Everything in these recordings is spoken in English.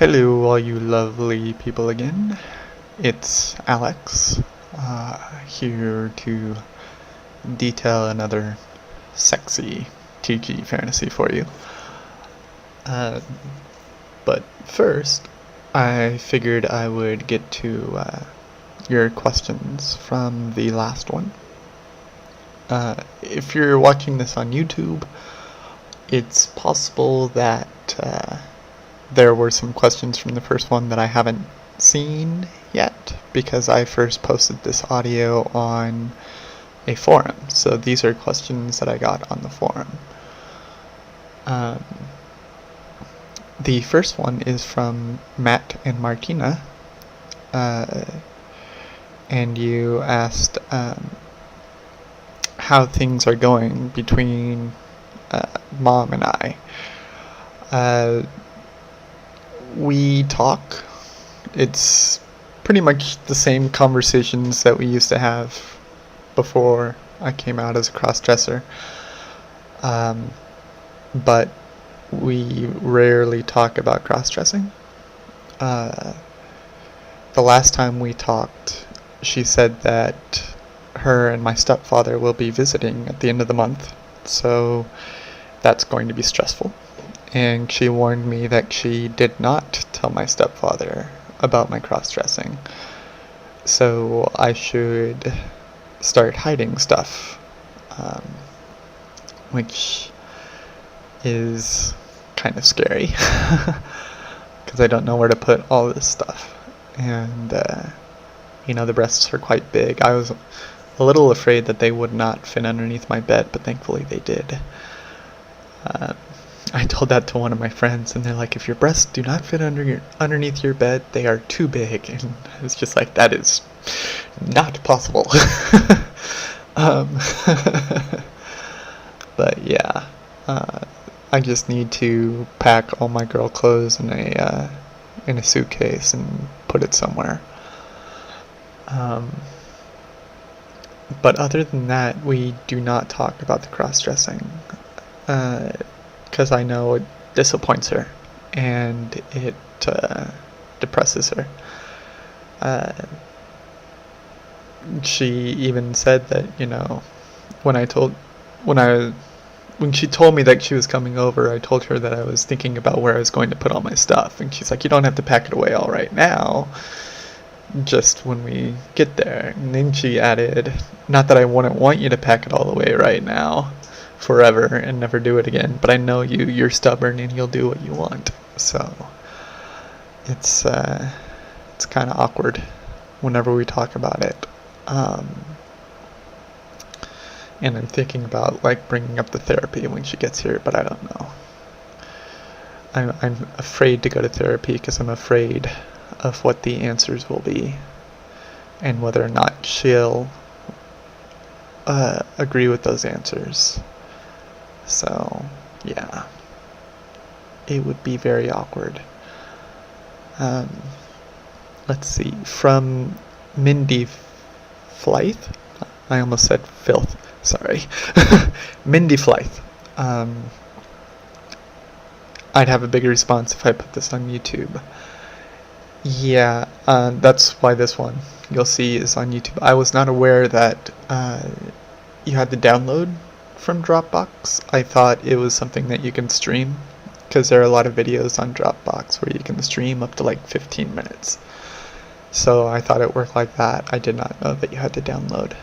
Hello, all you lovely people again. It's Alex, here to detail another sexy TG fantasy for you. But first, I figured I would get to your questions from the last one. If you're watching this on YouTube, it's possible that there were some questions from the first one that I haven't seen yet, because I first posted this audio on a forum. So these are questions that I got on the forum. The first one is from Matt and Martina, and you asked how things are going between Mom and I. We talk. It's pretty much the same conversations that we used to have before I came out as a cross-dresser. But we rarely talk about cross-dressing. The last time we talked, she said that her and my stepfather will be visiting at the end of the month, so that's going to be stressful. And she warned me that she did not tell my stepfather about my cross-dressing, so I should start hiding stuff, which is kind of scary, because I don't know where to put all this stuff. And the breasts are quite big. I was a little afraid that they would not fit underneath my bed, but thankfully they did. I told that to one of my friends, and they're like, if your breasts do not fit underneath your bed, they are too big. And I was just like, that is not possible. But yeah, I just need to pack all my girl clothes in a suitcase and put it somewhere. But other than that, we do not talk about the cross-dressing, because I know it disappoints her, and it depresses her. She even said that, when she told me that she was coming over, I told her that I was thinking about where I was going to put all my stuff, and she's like, you don't have to pack it away all right now, just when we get there. And then she added, not that I wouldn't want you to pack it all away right now forever and never do it again, but I know you're stubborn and you'll do what you want. So it's kind of awkward whenever we talk about it. And I'm thinking about bringing up the therapy when she gets here, but I don't know. I'm afraid to go to therapy because I'm afraid of what the answers will be and whether or not she'll agree with those answers. So yeah, it would be very awkward. Let's see, from Mindy Flythe. I almost said filth, sorry. Mindy Flythe. I'd have a bigger response if I put this on YouTube. Yeah, that's why this one you'll see is on YouTube. I was not aware that you had to download from Dropbox. I thought it was something that you can stream, because there are a lot of videos on Dropbox where you can stream up to 15 minutes. So I thought it worked like that. I did not know that you had to download.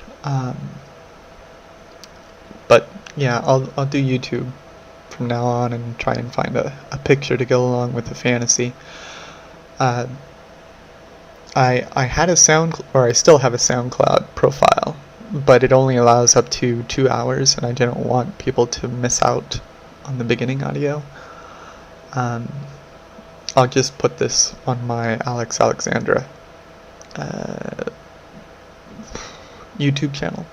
But yeah, I'll do YouTube from now on and try and find a picture to go along with the fantasy. I had I still have a SoundCloud profile, but it only allows up to 2 hours, and I didn't want people to miss out on the beginning audio. I'll just put this on my Alex Alexandra YouTube channel,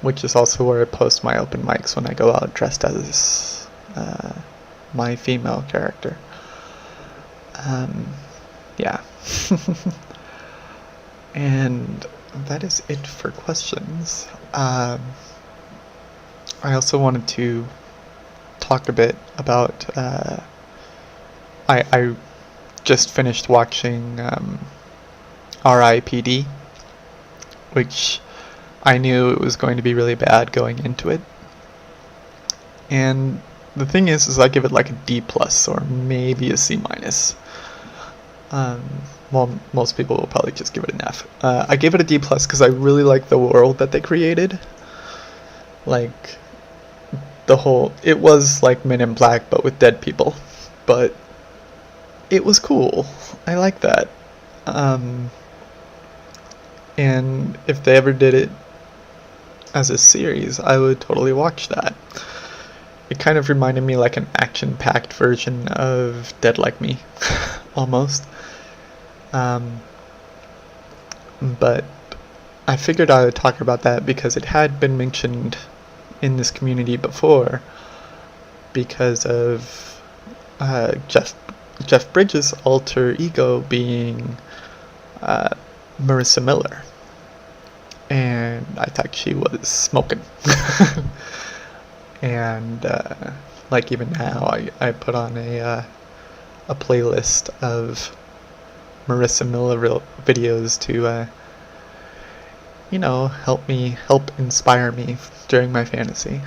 which is also where I post my open mics when I go out dressed as my female character. Yeah. And that is it for questions. I also wanted to talk a bit about I just finished watching RIPD, which I knew it was going to be really bad going into it. And the thing is I give it like a D plus or maybe a C minus. Well, most people will probably just give it an F. I gave it a D plus because I really like the world that they created. Like, it was like Men in Black but with dead people. But it was cool. I like that. And if they ever did it as a series, I would totally watch that. It kind of reminded me like an action-packed version of Dead Like Me, almost. But I figured I would talk about that because it had been mentioned in this community before because of Jeff Bridges' alter ego being Marissa Miller. And I thought she was smoking. And like even now I put on a playlist of Marissa Miller videos to help inspire me during my fantasy.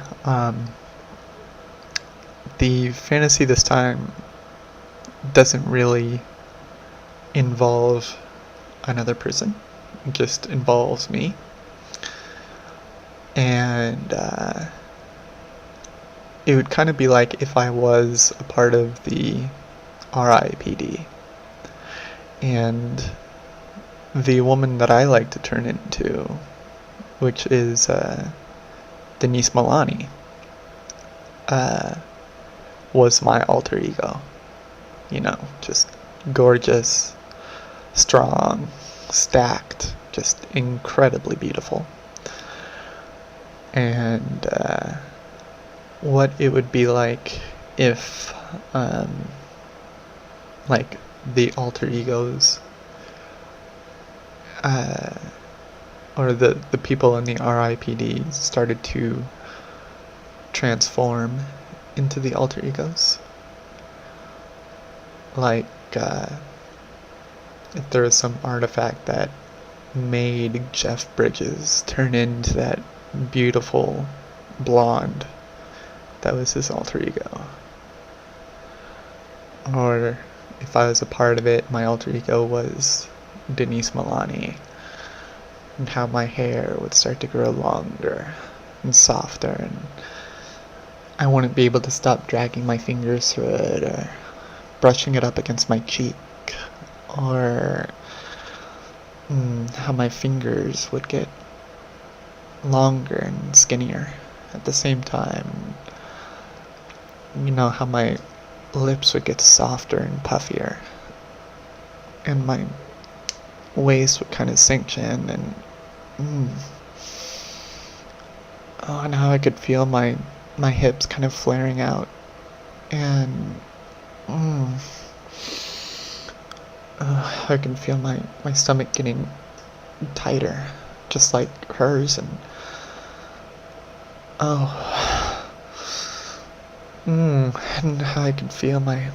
The fantasy this time doesn't really involve another person. It just involves me. And it would kind of be like if I was a part of the RIPD. And the woman that I like to turn into, which is Denise Milani, was my alter ego. Just gorgeous, strong, stacked, just incredibly beautiful. And what it would be like if like the alter egos or the people in the RIPD started to transform into the alter egos. Like if there was some artifact that made Jeff Bridges turn into that beautiful blonde that was his alter ego. Or if I was a part of it, my alter ego was Denise Milani, and how my hair would start to grow longer and softer, and I wouldn't be able to stop dragging my fingers through it or brushing it up against my cheek, or how my fingers would get longer and skinnier at the same time. How my lips would get softer and puffier, and my waist would kind of sink in, and and how I could feel my hips kind of flaring out, and I can feel my stomach getting tighter, just like hers, and and how I can feel my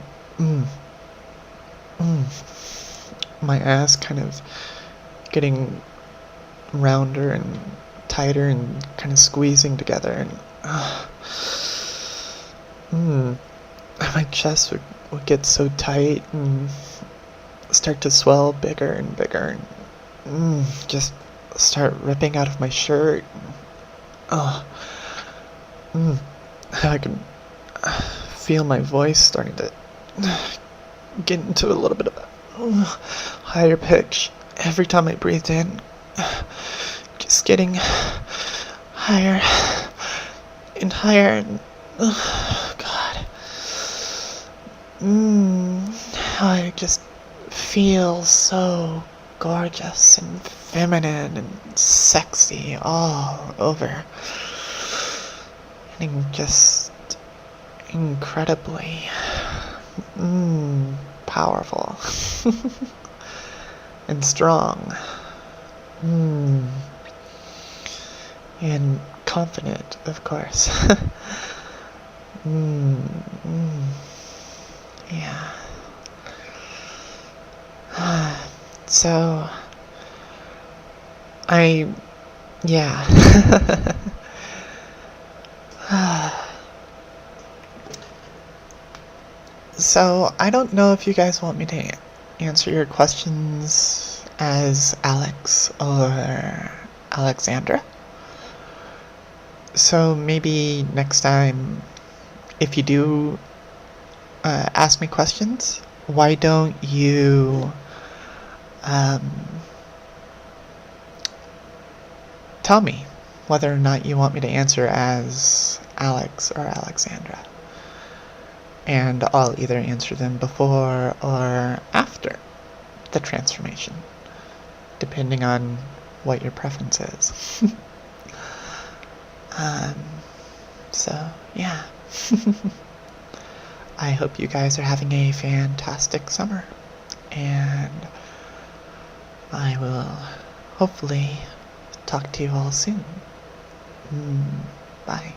ass kind of getting rounder and tighter and kind of squeezing together, and my chest would get so tight and start to swell bigger and bigger, and just start ripping out of my shirt. I can feel my voice starting to get into a little bit of a higher pitch every time I breathed in. Just getting higher and higher, and God. I just feel so gorgeous and feminine and sexy all over. And just incredibly powerful and strong and confident, of course. Yeah. So, yeah. So, I don't know if you guys want me to answer your questions as Alex or Alexandra. So maybe next time, if you do ask me questions, why don't you tell me whether or not you want me to answer as Alex or Alexandra. And I'll either answer them before or after the transformation, depending on what your preference is. So, yeah. I hope you guys are having a fantastic summer, and I will hopefully talk to you all soon. Bye.